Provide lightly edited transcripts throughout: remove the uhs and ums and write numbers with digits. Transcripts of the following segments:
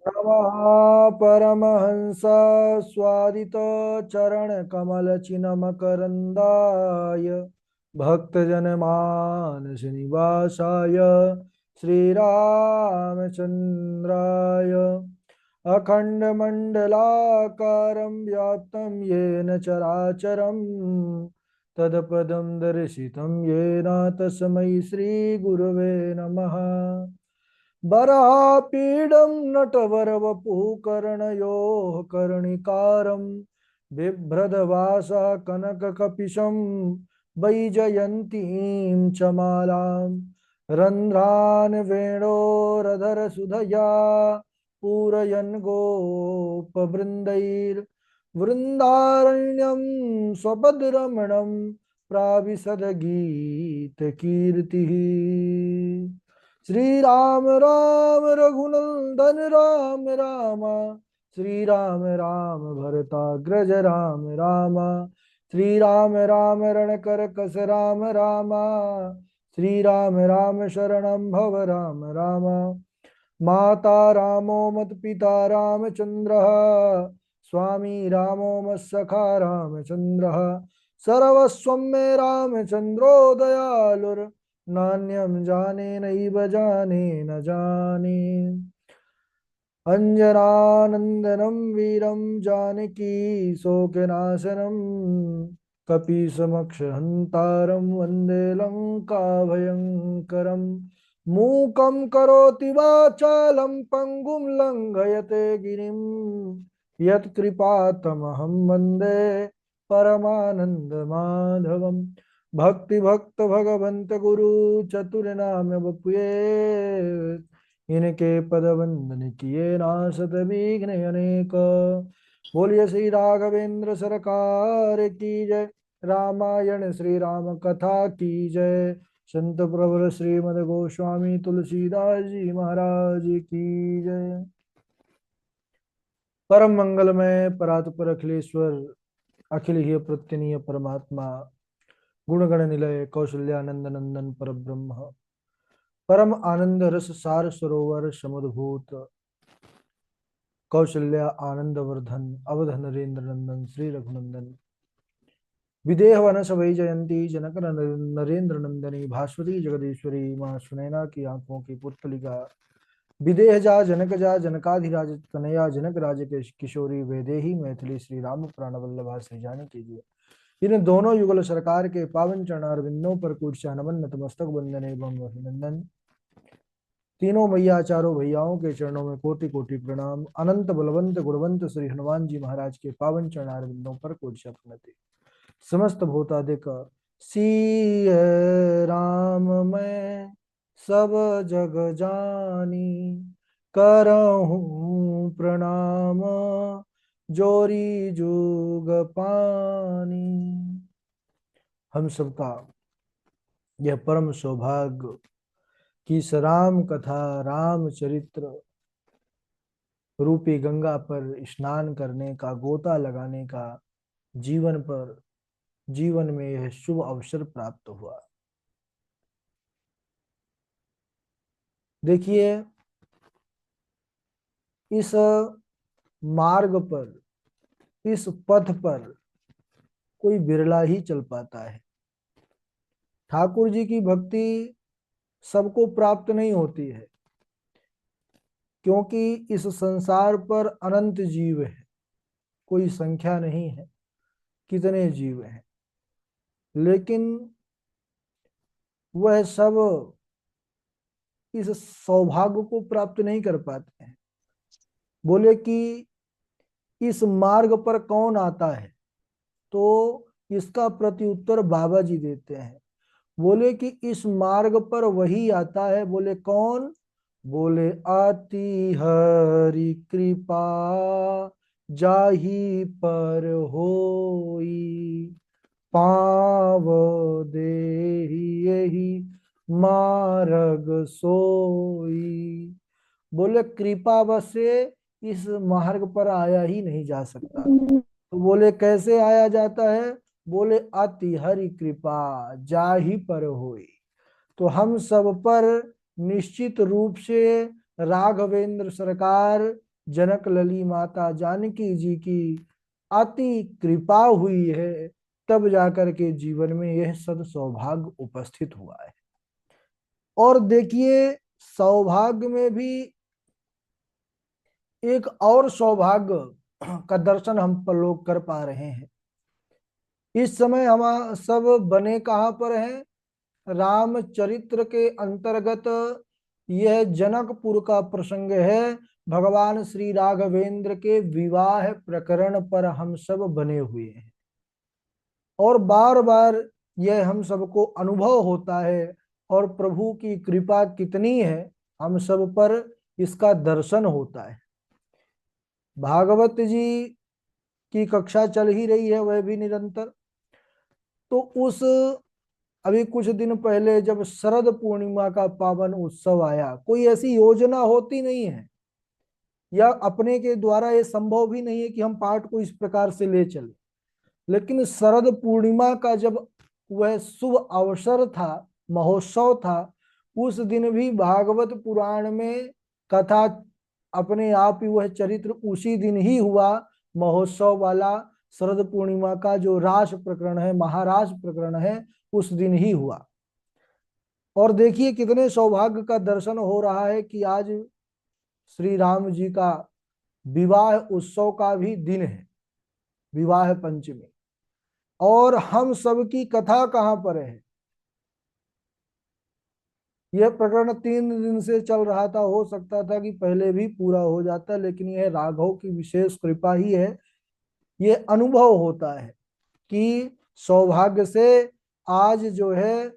नमः परमहंस स्वादित चरण कमल चिन्मकरन्दाय भक्तजनमानस निवासाय श्रीरामचन्द्राय अखण्डमण्डलाकारं व्याप्तं येन चराचरं तत्पदं दर्शितं येन तस्मै श्रीगुरवे नमः। वरापीडं नटवरवपुः कर्णयोः कर्णिकारं बिभ्रदवासः कनककपिशं वैजयन्तीं च मालां रन्ध्रान् वेणोरधरसुधया पूरयन् गोपवृन्दैर्वृन्दारण्यं स्वपदरमणं प्राविशद्गीतकीर्तिः। श्री राम राम रघुनंदन राम राम, श्री राम राम भरताग्रज राम राम, श्री राम राम रणकर कस राम राम, श्री राम राम शरणं भव राम राम। माता रामो मत पिता रामचंद्रः, स्वामी रामो मत्सखा रामचंद्रः, सर्वस्वं मे रामचंद्रो दयालुर्, नान्यं जाने नैव जाने न जाने। अंजनानंदनं वीरं जानकी शोकनाशनं कपीशमक्षहन्तारं वन्दे लङ्काभयङ्करं। मूकं करोति वाचालं पङ्गुं लङ्घयते गिरिं, यत्कृपातमहं वन्दे परमानन्दमाधवम्। भक्ति भक्त भगवंत गुरु चतुर नाम बपुए, इनके पद वंदन किए नासत विघ्न अनेक। बोलिए श्री राघवेंद्र सरकार की जय, रामायण श्री राम कथा की जय, संत प्रवर श्रीमद गोस्वामी तुलसीदास जी महाराज की जय। परम मंगलमय परात्पर अखिलेश्वर अखिल ही प्रत्यनीय परमात्मा गुणगण निलय कौशल्यानंद नंदन पर ब्रह्म परम आनंद रस सार सरोवर समुद्भूत कौशल्या आनंद वर्धन अवध नरेंद्र नंदन श्री रघुनंदन विदेह वनस वै जयंती जनक नरेंद्र नंदनी भास्वती जगदीश्वरी माँ सुनैना की आंखों की पुतलिका विदेह जा जनक जा जनकाधिराज तनया जनक राज के किशोरी वैदेही मैथिली श्री राम प्राण वल्लभा श्री जानी कीजिए। इन दोनों युगल सरकार के पावन चरणारविंदों पर कूर्चा नमन नतमस्तक वंदन एवं अभिनंदन। तीनों मैया चारों भैयाओं के चरणों में कोटि कोटि प्रणाम। अनंत बलवंत गुणवंत श्री हनुमान जी महाराज के पावन चरणारविंदों पर कूर्चा प्रणति। समस्त भूतादिक सी राम मैं सब जग जानी, करहूँ प्रणाम जोरी जुग पानी। हम सबका यह परम सौभाग्य कि इस राम कथा रामचरित्र रूपी गंगा पर स्नान करने का, गोता लगाने का जीवन में यह शुभ अवसर प्राप्त हुआ। देखिए, इस मार्ग पर, इस पथ पर कोई बिरला ही चल पाता है। ठाकुर जी की भक्ति सबको प्राप्त नहीं होती है, क्योंकि इस संसार पर अनंत जीव है, कोई संख्या नहीं है कितने जीव हैं, लेकिन वह सब इस सौभाग्य को प्राप्त नहीं कर पाते हैं। बोले कि इस मार्ग पर कौन आता है, तो इसका प्रत्युत्तर बाबा जी देते हैं। बोले कि इस मार्ग पर वही आता है। बोले कौन? बोले आती हरि कृपा जाही पर होई, पाव देहि यही मार्ग सोई। बोले कृपा बस से इस मार्ग पर आया ही नहीं जा सकता। तो बोले कैसे आया जाता है? बोले अति हरि कृपा जाहि पर होई। तो हम सब पर निश्चित रूप से राघवेंद्र सरकार जनक लली माता जानकी जी की अति कृपा हुई है, तब जाकर के जीवन में यह सद सौभाग्य उपस्थित हुआ है। और देखिए, सौभाग्य में भी एक और सौभाग्य का दर्शन हम पर लोग कर पा रहे हैं। इस समय हम सब बने कहाँ पर हैं? रामचरित्र के अंतर्गत यह जनकपुर का प्रसंग है। भगवान श्री राघवेंद्र के विवाह प्रकरण पर हम सब बने हुए हैं और बार बार यह हम सबको अनुभव होता है और प्रभु की कृपा कितनी है हम सब पर, इसका दर्शन होता है। भागवत जी की कक्षा चल ही रही है, वह भी निरंतर। तो उस अभी कुछ दिन पहले जब शरद पूर्णिमा का पावन उत्सव आया, कोई ऐसी योजना होती नहीं है या अपने के द्वारा ये संभव भी नहीं है कि हम पाठ को इस प्रकार से ले चले, लेकिन शरद पूर्णिमा का जब वह शुभ अवसर था, महोत्सव था, उस दिन भी भागवत पुराण में कथा अपने आप ही, वह चरित्र उसी दिन ही हुआ, महोत्सव वाला। शरद पूर्णिमा का जो रास प्रकरण है, महारास प्रकरण है, उस दिन ही हुआ। और देखिए कितने सौभाग्य का दर्शन हो रहा है कि आज श्री राम जी का विवाह उत्सव का भी दिन है, विवाह पंचमी। और हम सबकी कथा कहाँ पर है? यह प्रकरण 3 दिन से चल रहा था, हो सकता था कि पहले भी पूरा हो जाता, लेकिन यह राघव की विशेष कृपा ही है। ये अनुभव होता है कि सौभाग्य से आज जो है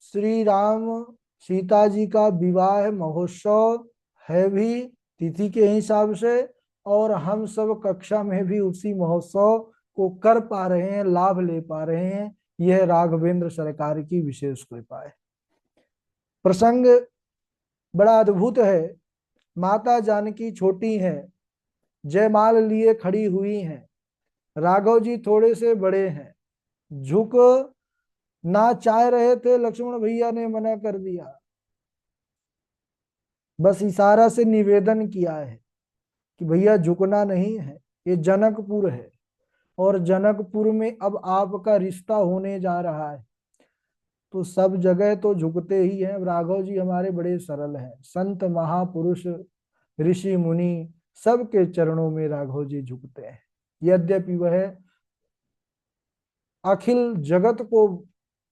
श्री राम सीता जी का विवाह महोत्सव है भी तिथि के हिसाब से, और हम सब कक्षा में भी उसी महोत्सव को कर पा रहे हैं, लाभ ले पा रहे हैं। यह राघवेंद्र सरकार की विशेष कृपा है। प्रसंग बड़ा अद्भुत है। माता जानकी छोटी हैं, जयमाल लिए खड़ी हुई हैं। राघव जी थोड़े से बड़े हैं, झुक ना चाह रहे थे, लक्ष्मण भैया ने मना कर दिया। बस इशारा से निवेदन किया है कि भैया झुकना नहीं है, ये जनकपुर है और जनकपुर में अब आपका रिश्ता होने जा रहा है, तो सब जगह तो झुकते ही हैं। राघव जी हमारे बड़े सरल हैं, संत महापुरुष ऋषि मुनि सबके चरणों में राघव जी झुकते हैं। यद्यपि वह अखिल जगत को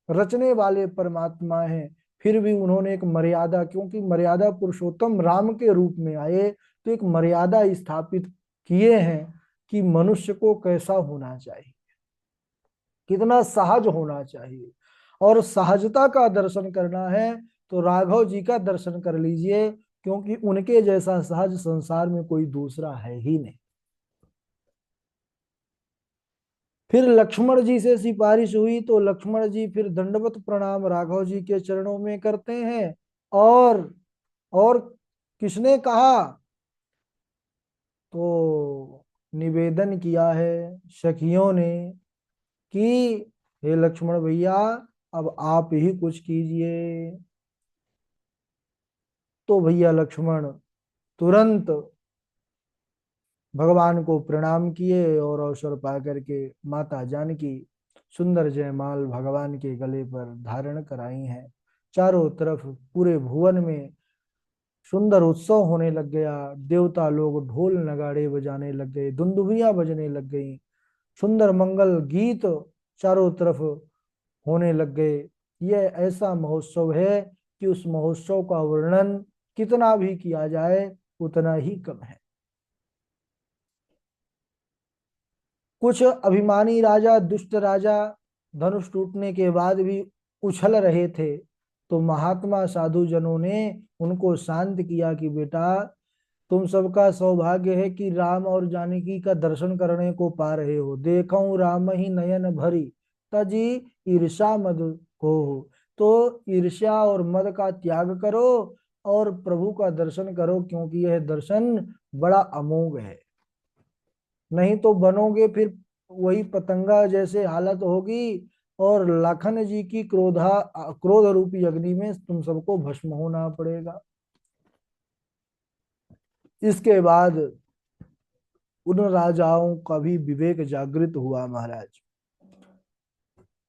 रचने वाले परमात्मा हैं, फिर भी उन्होंने एक मर्यादा, क्योंकि मर्यादा पुरुषोत्तम राम के रूप में आए, तो एक मर्यादा स्थापित किए हैं कि मनुष्य को कैसा होना चाहिए, कितना सहज होना चाहिए। और सहजता का दर्शन करना है तो राघव जी का दर्शन कर लीजिए, क्योंकि उनके जैसा सहज संसार में कोई दूसरा है ही नहीं। फिर लक्ष्मण जी से सिफारिश हुई तो लक्ष्मण जी फिर दंडवत प्रणाम राघव जी के चरणों में करते हैं। और किसने कहा? तो निवेदन किया है सखियों ने कि हे लक्ष्मण भैया, अब आप ही कुछ कीजिए। तो भैया लक्ष्मण तुरंत भगवान को प्रणाम किए और अवसर पा करके माता जानकी सुंदर जयमाल भगवान के गले पर धारण कराई हैं। चारों तरफ पूरे भुवन में सुंदर उत्सव होने लग गया। देवता लोग ढोल नगाड़े बजाने लग गए, दुंदुभियां बजने लग गई, सुंदर मंगल गीत चारों तरफ होने लग गए। यह ऐसा महोत्सव है कि उस महोत्सव का वर्णन कितना भी किया जाए उतना ही कम है। कुछ अभिमानी राजा, दुष्ट राजा धनुष टूटने के बाद भी उछल रहे थे, तो महात्मा साधु जनों ने उनको शांत किया कि बेटा, तुम सबका सौभाग्य है कि राम और जानकी का दर्शन करने को पा रहे हो। देखऊं राम ही नयन भरी, तजी ईर्षा मद को। तो ईर्ष्या और मद का त्याग करो और प्रभु का दर्शन करो, क्योंकि यह दर्शन बड़ा अमोघ है। नहीं तो बनोगे फिर वही पतंगा जैसे हालत होगी, और लखन जी की क्रोध रूपी अग्नि में तुम सबको भस्म होना पड़ेगा। इसके बाद उन राजाओं का भी विवेक जागृत हुआ महाराज।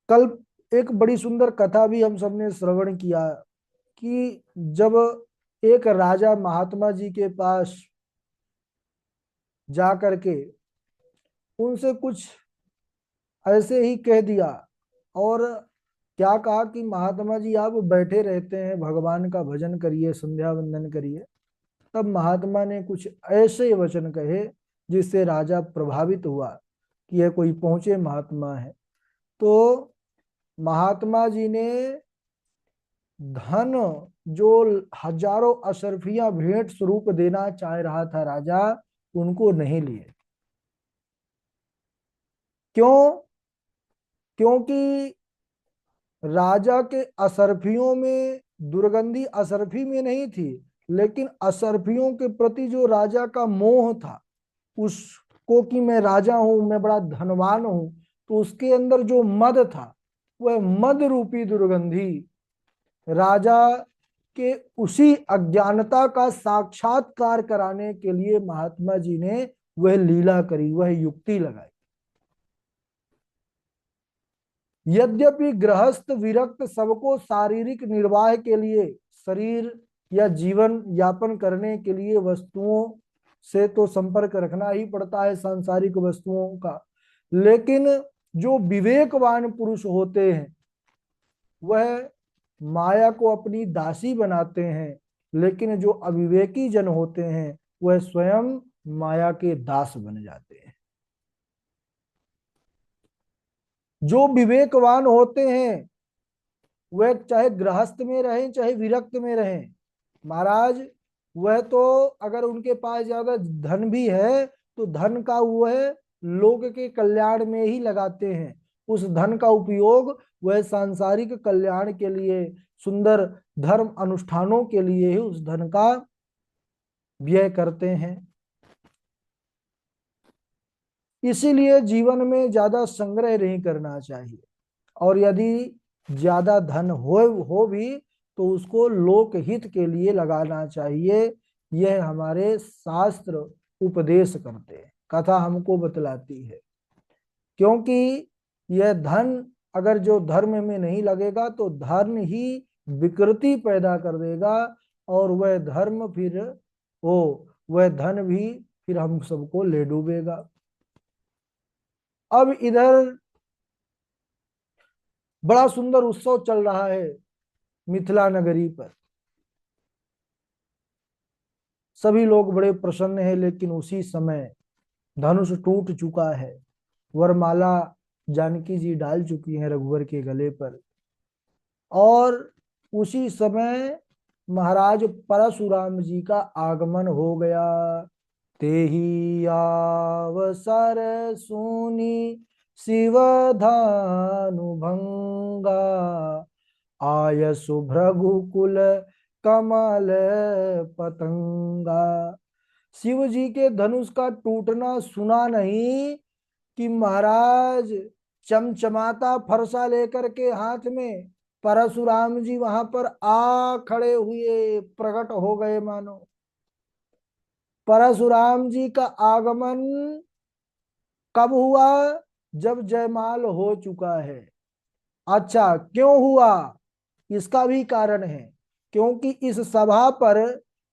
कल एक बड़ी सुंदर कथा भी हम सबने श्रवण किया कि जब एक राजा महात्मा जी के पास जा करके उनसे कुछ ऐसे ही कह दिया, और क्या कहा कि महात्मा जी आप बैठे रहते हैं, भगवान का भजन करिए, संध्या वंदन करिए। तब महात्मा ने कुछ ऐसे वचन कहे जिससे राजा प्रभावित हुआ कि यह कोई पहुंचे महात्मा है। तो महात्मा जी ने धन, जो हजारों अशरफियां भेंट स्वरूप देना चाह रहा था राजा, उनको नहीं लिए। क्यों? क्योंकि राजा के अशरफियों में दुर्गंधी अशरफी में नहीं थी, लेकिन अशरफियों के प्रति जो राजा का मोह था, उसको कि मैं राजा हूं, मैं बड़ा धनवान हूं, तो उसके अंदर जो मद था, वह मद रूपी दुर्गंधी राजा के उसी अज्ञानता का साक्षात्कार कराने के लिए महात्मा जी ने वह लीला करी, वह युक्ति लगाई। यद्यपि गृहस्थ विरक्त सबको शारीरिक निर्वाह के लिए, शरीर या जीवन यापन करने के लिए वस्तुओं से तो संपर्क रखना ही पड़ता है, सांसारिक वस्तुओं का, लेकिन जो विवेकवान पुरुष होते हैं वह माया को अपनी दासी बनाते हैं, लेकिन जो अविवेकी जन होते हैं वह स्वयं माया के दास बन जाते हैं। जो विवेकवान होते हैं वह चाहे गृहस्थ में रहें चाहे विरक्त में रहें महाराज, वह तो अगर उनके पास ज्यादा धन भी है तो धन का वह लोग के कल्याण में ही लगाते हैं। उस धन का उपयोग वह सांसारिक कल्याण के लिए, सुंदर धर्म अनुष्ठानों के लिए ही उस धन का व्यय करते हैं। इसीलिए जीवन में ज्यादा संग्रह नहीं करना चाहिए, और यदि ज्यादा धन हो भी तो उसको लोक हित के लिए लगाना चाहिए। यह हमारे शास्त्र उपदेश करते हैं, कथा हमको बतलाती है। क्योंकि यह धन अगर जो धर्म में नहीं लगेगा तो धर्म ही विकृति पैदा कर देगा, और वह धर्म फिर वो वह धन भी फिर हम सबको ले डूबेगा। अब इधर बड़ा सुंदर उत्सव चल रहा है मिथिला नगरी पर, सभी लोग बड़े प्रसन्न हैं, लेकिन उसी समय धनुष टूट चुका है, वरमाला जानकी जी डाल चुकी हैं रघुवर के गले पर, और उसी समय महाराज परशुराम जी का आगमन हो गया। तेहि अवसर सुनी शिव धानु भंगा, आय सुभ्रघुकुल कमल पतंगा। शिव जी के धनुष का टूटना सुना नहीं कि महाराज चमचमाता फरसा लेकर के हाथ में परशुराम जी वहां पर आ खड़े हुए, प्रकट हो गए मानो। परशुराम जी का आगमन कब हुआ? जब जयमाल हो चुका है। अच्छा, क्यों हुआ? इसका भी कारण है, क्योंकि इस सभा पर,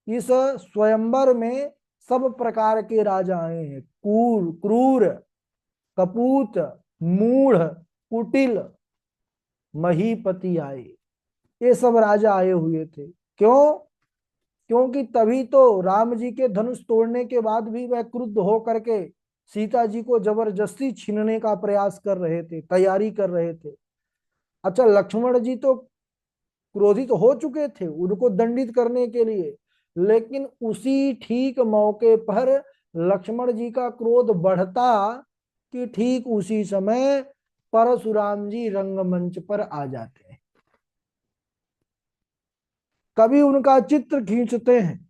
इस स्वयंवर में सब प्रकार के राजा आए हैं, क्रूर, कपूत, मूढ़, कुटिल, महीपति आए, ये सब राजा आए हुए थे। क्यों? क्योंकि तभी तो राम जी के धनुष तोड़ने के बाद भी वह क्रुद्ध होकर के सीता जी को जबरदस्ती छीनने का प्रयास कर रहे थे, तैयारी कर रहे थे। अच्छा, लक्ष्मण जी तो क्रोधित हो चुके थे उनको दंडित करने के लिए, लेकिन उसी ठीक मौके पर लक्ष्मण जी का क्रोध बढ़ता कि ठीक उसी समय परशुराम जी रंगमंच पर आ जाते हैं। कभी उनका चित्र खींचते हैं,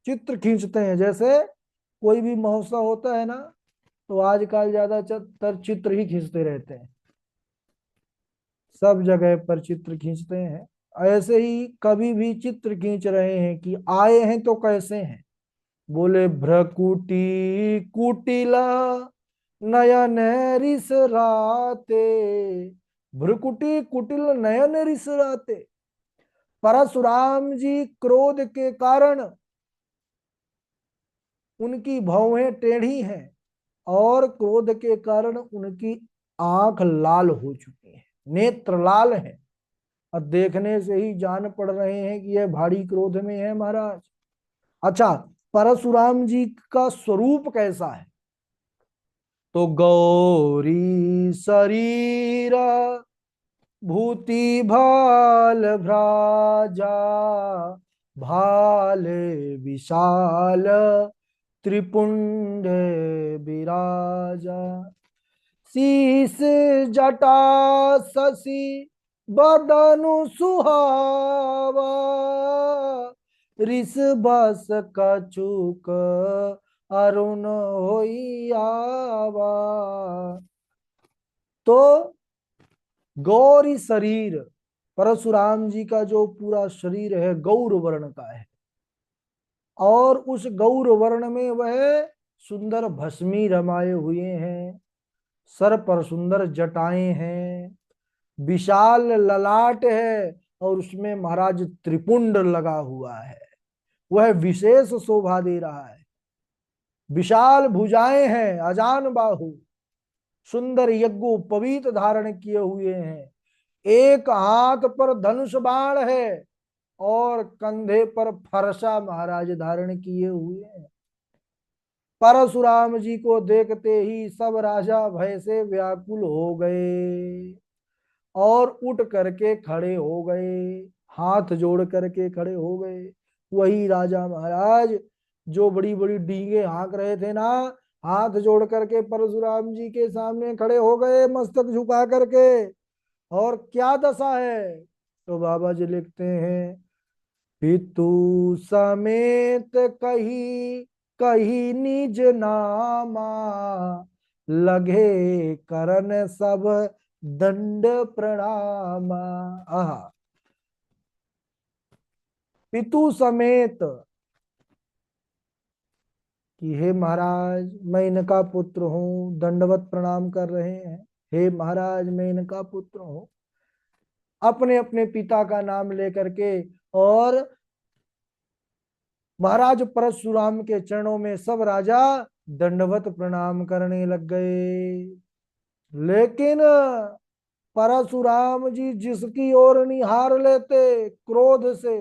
चित्र खींचते हैं, जैसे कोई भी महोत्सव होता है ना, तो आजकल ज्यादातर चित्र ही खींचते रहते हैं, सब जगह पर चित्र खींचते हैं। ऐसे ही कभी भी चित्र खींच रहे हैं कि आए हैं तो कैसे हैं, बोले भ्रकुटी कुटिला नयन रिसराते। भ्रकुटी कुटिल नयन रिसराते। परशुराम जी क्रोध के कारण उनकी भौहें टेढ़ी हैं और क्रोध के कारण उनकी आंख लाल हो चुकी है, नेत्र लाल है। और देखने से ही जान पड़ रहे हैं कि यह भारी क्रोध में है महाराज। अच्छा, परशुराम जी का स्वरूप कैसा है? तो गौरी शरीर भूति भाल भ्राजा भाले विशाल त्रिपुंड विराजा। शीस जटा शशि बदनु सुहावा ऋष बस कछुक अरुण होई आवा। तो गौरी शरीर, परशुराम जी का जो पूरा शरीर है गौर वर्ण का है, और उस गौर वर्ण में वह सुंदर भस्मी रमाए हुए हैं, सर पर सुंदर जटाएं हैं, विशाल ललाट है और उसमें महाराज त्रिपुंड लगा हुआ है, वह विशेष शोभा दे रहा है। विशाल भुजाएं हैं, अजान बाहु, सुंदर यज्ञोपवीत धारण किए हुए हैं, एक हाथ पर धनुष बाण है और कंधे पर फरसा महाराज धारण किए हुए हैं। परशुराम जी को देखते ही सब राजा भय से व्याकुल हो गए और उठ करके खड़े हो गए, हाथ जोड़ करके खड़े हो गए। वही राजा महाराज जो बड़ी बड़ी डींगे हाँक रहे थे ना, हाथ जोड़ करके परशुराम जी के सामने खड़े हो गए मस्तक झुका करके। और क्या दशा है? तो बाबा जी लिखते हैं, पितु समेत कही कही निज नामा लगे करन सब दंड प्रणामा। आहा, पितु समेत कि हे महाराज मैं इनका पुत्र हूं, दंडवत प्रणाम कर रहे हैं। हे महाराज मैं इनका पुत्र हूं, अपने अपने पिता का नाम लेकर के। और महाराज परशुराम के चरणों में सब राजा दंडवत प्रणाम करने लग गए। लेकिन परशुराम जी जिसकी ओर निहार लेते क्रोध से,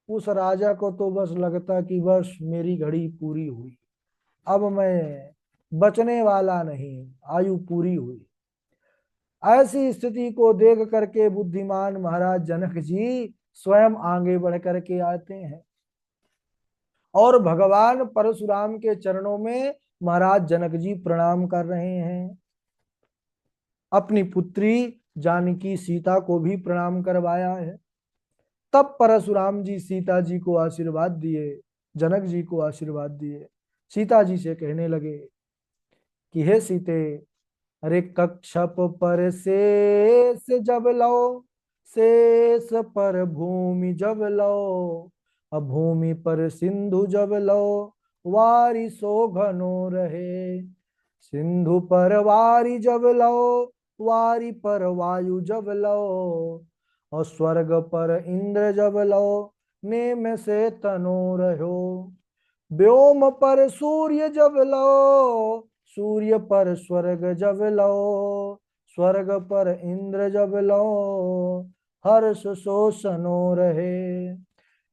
उस राजा को तो बस लगता कि बस मेरी घड़ी पूरी हुई, अब मैं बचने वाला नहीं, आयु पूरी हुई। ऐसी स्थिति को देख करके बुद्धिमान महाराज जनक जी स्वयं आगे बढ़ करके आते हैं और भगवान परशुराम के चरणों में महाराज जनक जी प्रणाम कर रहे हैं। अपनी पुत्री जानकी सीता को भी प्रणाम करवाया है। तब परशुराम जी सीता जी को आशीर्वाद दिए, जनक जी को आशीर्वाद दिए। सीता जी से कहने लगे कि हे सीते, अरे कक्षप पर शेष जब लो, शेष पर भूमि जब लो, अब भूमि पर सिंधु जब लो, वारी सो घनो रहे। सिंधु पर वारी जब लो, वारी पर वायु जब लो, और स्वर्ग पर इंद्र जब लो, नेम से तनो रहो। व्योम पर सूर्य जब लो, सूर्य पर स्वर्ग जब लो, स्वर्ग पर इंद्र जब लो, हर्ष शोषनो रहे।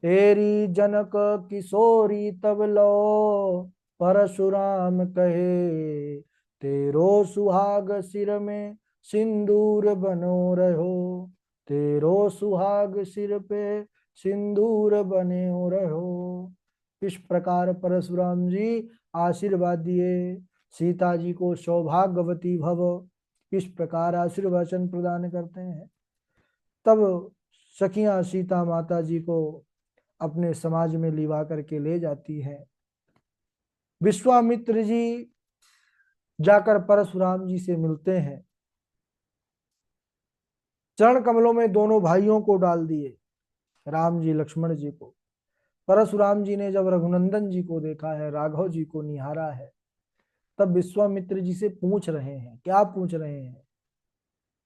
एरी जनक किशोरी तब लो, परशुराम कहे, तेरो सुहाग सिर में सिंदूर बनो रहो। तेरो सुहाग सिर पे सिंदूर बने रहो। इस प्रकार परशुराम जी आशीर्वाद दिए, सीता जी को सौभाग्यवती भव, इस प्रकार आशीर्वचन प्रदान करते हैं। तब सखियां सीता माता जी को अपने समाज में लिवा करके ले जाती है। विश्वामित्र जी जाकर परशुराम जी से मिलते हैं, चरण कमलों में दोनों भाइयों को डाल दिए, राम जी लक्ष्मण जी को। परशुराम जी ने जब रघुनंदन जी को देखा है, राघव जी को निहारा है, तब विश्वामित्र जी से पूछ रहे हैं, क्या पूछ रहे हैं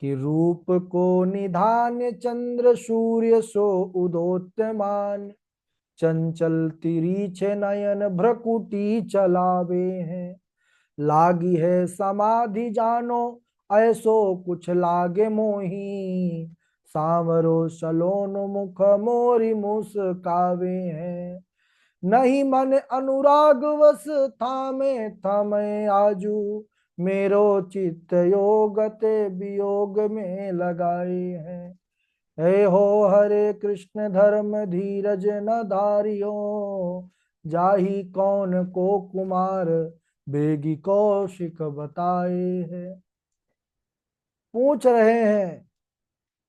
कि रूप को निधान चंद्र सूर्य सो उदोत्तमान, चंचल तिरीछे नयन भ्रकुटी चलावे हैं, लागी है समाधि जानो ऐसो कुछ लागे मोही, सांवरो सलोन मुख मोरी मुस्कावे हैं, नहीं मन अनुराग वस थामे थमे आजू, मेरो चित्त योगते वियोग में लगाए हैं, हे हो हरे कृष्ण धर्म धीरज न धारियो, जाहि कौन को कुमार बेगी कौशिक बताए हैं। पूछ रहे हैं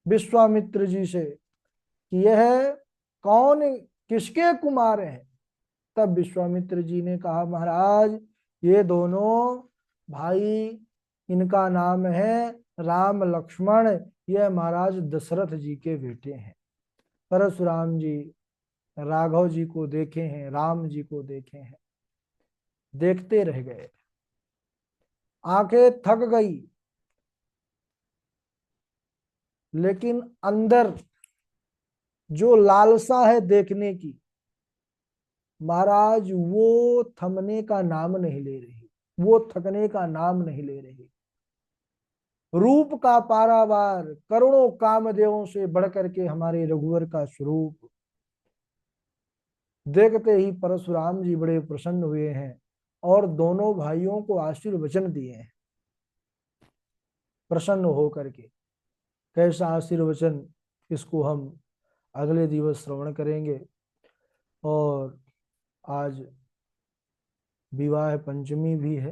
विश्वामित्र जी से कि यह कौन, किसके कुमार हैं। तब विश्वामित्र जी ने कहा, महाराज ये दोनों भाई, इनका नाम है राम लक्ष्मण, यह महाराज दशरथ जी के बेटे हैं। परशुराम जी राघव जी को देखे हैं, राम जी को देखे हैं, देखते रह गए, आंखें थक गई, लेकिन अंदर जो लालसा है देखने की, महाराज वो थमने का नाम नहीं ले रही, वो थकने का नाम नहीं ले रही। रूप का पारावार, करोड़ों कामदेवों से बढ़कर के हमारे रघुवर का स्वरूप देखते ही परशुराम जी बड़े प्रसन्न हुए हैं और दोनों भाइयों को आशीर्वचन दिए हैं प्रसन्न होकर के। कैसा आशीर्वचन, इसको हम अगले दिवस श्रवण करेंगे। और आज विवाह पंचमी भी है,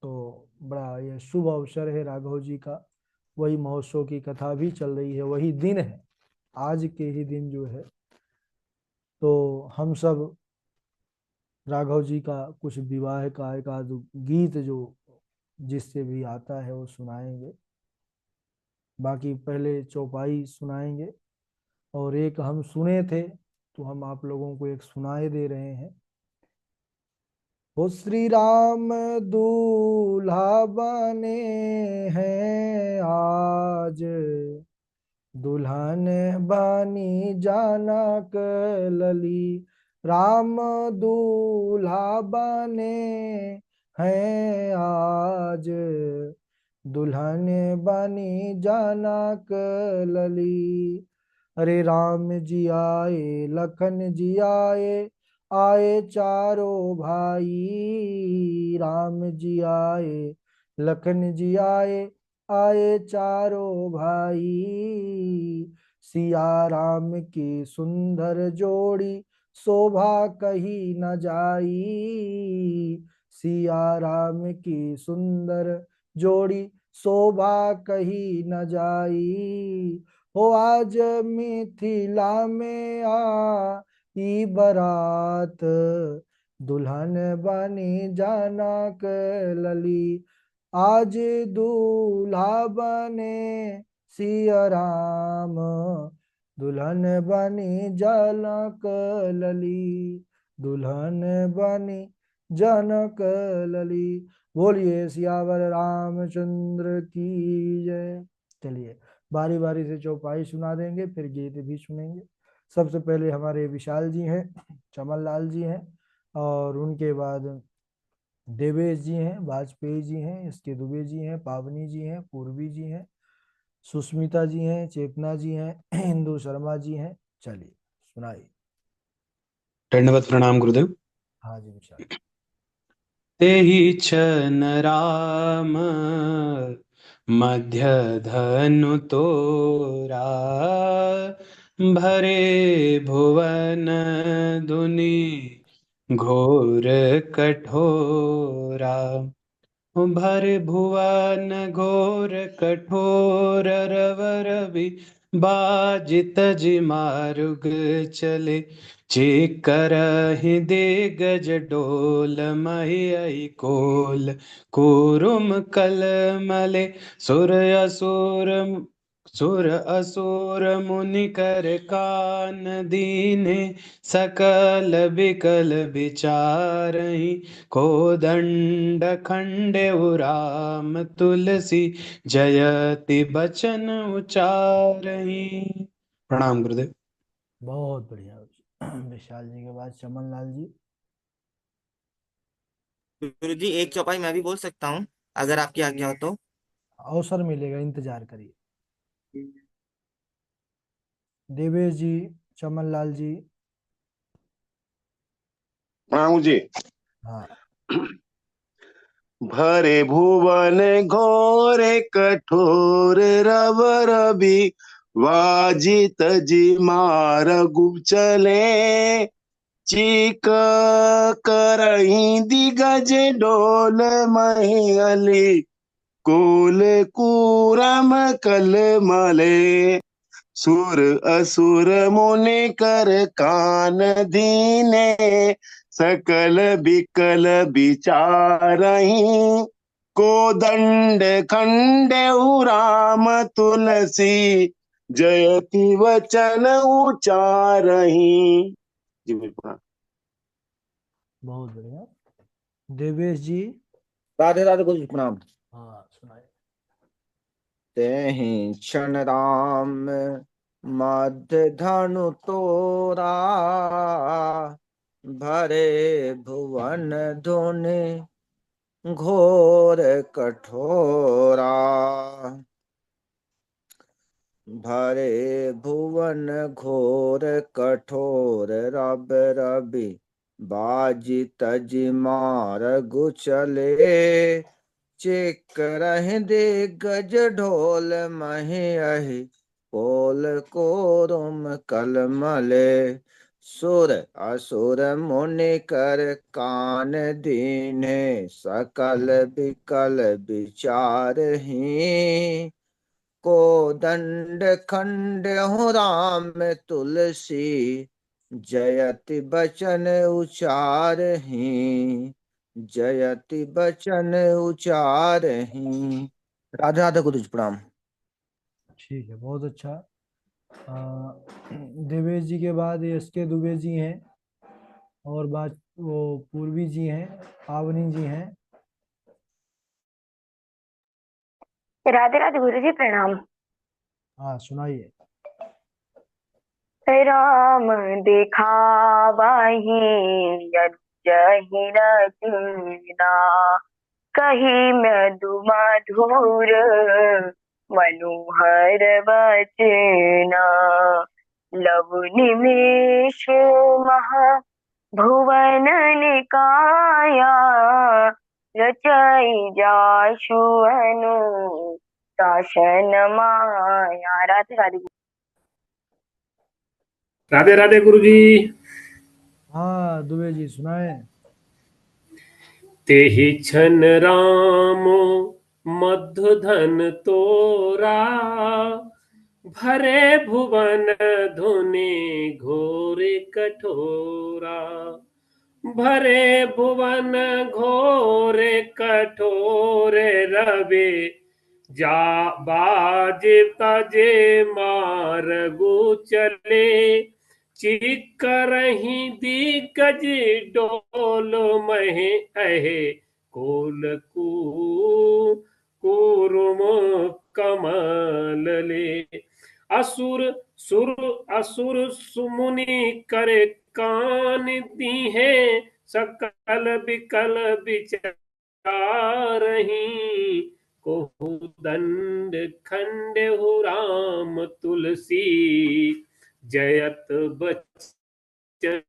तो बड़ा यह शुभ अवसर है राघव जी का। वही महोत्सव की कथा भी चल रही है, वही दिन है, आज के ही दिन जो है। तो हम सब राघव जी का कुछ विवाह का एक आध गीत जो जिससे भी आता है वो सुनाएंगे, बाकी पहले चौपाई सुनाएंगे। और एक हम सुने थे तो हम आप लोगों को एक सुनाए दे रहे हैं। वो श्री राम दूल्हा बने हैं आज, दुल्हन बनी जनक लली, राम दूल्हा बने हैं आज, दुल्हन बनी जनक लली। अरे राम जी आए, लखन जी आए, आए चारों भाई, राम जी आए, लखन जी आए, आए चारों भाई, सिया राम की सुंदर जोड़ी, शोभा कही न जाई, सिया राम की सुंदर जोड़ी, शोभा कही न जाई। हो आज मिथिला में आई बरात, दुल्हन बनी जनक लली, आज दूल्हा बने सिया राम, दुल्हन बनी जनक लली, दुल्हन बनी जनक लली। बोलिए सियावर रामचंद्र की जय। चलिए बारी बारी से चौपाई सुना देंगे, फिर गीत भी सुनेंगे। सबसे पहले हमारे विशाल जी हैं, चमन लाल जी हैं, और उनके बाद देवेश जी हैं, वाजपेयी जी हैं, इसके दुबे जी हैं, पावनी जी हैं, पूर्वी जी हैं, सुष्मिता जी हैं, चेतना जी हैं, इंदु शर्मा जी हैं। चलिए सुनाइए। दंडवत प्रणाम गुरुदेव। हाँ जी विशाल। तेहि छन राम मध्य धनु तोरा, भरे भुवन दुनि घोर कठोरा। भर भुवन घोर कठोर, रवर रवि बाजित जि मारुग चले, करहि दे गज डोल, मही कोल कुरुम कल मले, सुर असुर सुर असुर मुनि कर कान दीने, सकल बिकल विचारहि। कोदंड खंडेउ राम तुलसी, जयति बचन उचारहि। प्रणाम गुरुदेव। बहुत बढ़िया। विशाल जी के बाद चमन लाल जी। गुरु जी एक चौपाई मैं भी बोल सकता हूँ, अगर आपकी आज्ञा हो तो। अवसर मिलेगा, इंतजार करिए। देवेश जी, चमन लाल जी। प्रणाम जी। हाँ। भरे भुवन घोरे कठोर रव रवि, वाजित जी मारगु चले। चीक करही दिगज डोल महियली, कोल कूरम कल मले। सुर असुर मुनि कर कान दीने, सकल बिकल विचारहि। कोदंड खंडेउ राम तुलसी, जयति वचन उचारहि। जी बिल्कुल। बहुत बढ़िया। देवेश जी। राधे राधे गुरु जी, प्रणाम। हाँ, सुनाए। तेहि क्षण राम मध्य धनु तोरा, भरे भुवन धुनि घोर कठोरा। भरे भुवन घोर कठोर, रब रवि बाजी तज मार गुचले। चिक रह दे गज ढोल महे अहि, पोल कोरुम कलमले। सुर असुर मुनि कर कान दीने, सकल बिकल विचारहि। कोदंड खंडेउ राम तुलसी, जयति बचन उचारहि। जयति बचन उचारहि। राधे राधे गुरु जी, प्रणाम। ठीक है, बहुत अच्छा। देवेश जी के बाद एस के दुबे जी हैं, और बात वो पूर्वी जी हैं, पावनी जी हैं। राधे राधे गुरु जी, प्रणाम। हाँ, सुनाइए। राम दिखावाहि यज्जहि रचना, कही मधु मधुर मनोहर वचना। लव निमेष महा भुवन निकाया, रचई जासु अनु शासन माया। राधे राधे। राधे राधे गुरु जी। हाँ, दुबे जी सुनाए। तेहि छन राम मधुधन तोरा, भरे भुवन धुनि घोर कठोरा। भरे भुवन घोर कठोर, रवि जा बाज तजे मारगु चले। चिकरहि दिग्गज डोल महे अहे, कोल कूरुम कमल ले। असुर सुमुनि करे कान दीहे, सकल बिकल विचारहि। कोदंड खंडेउ राम तुलसी, जयत बचन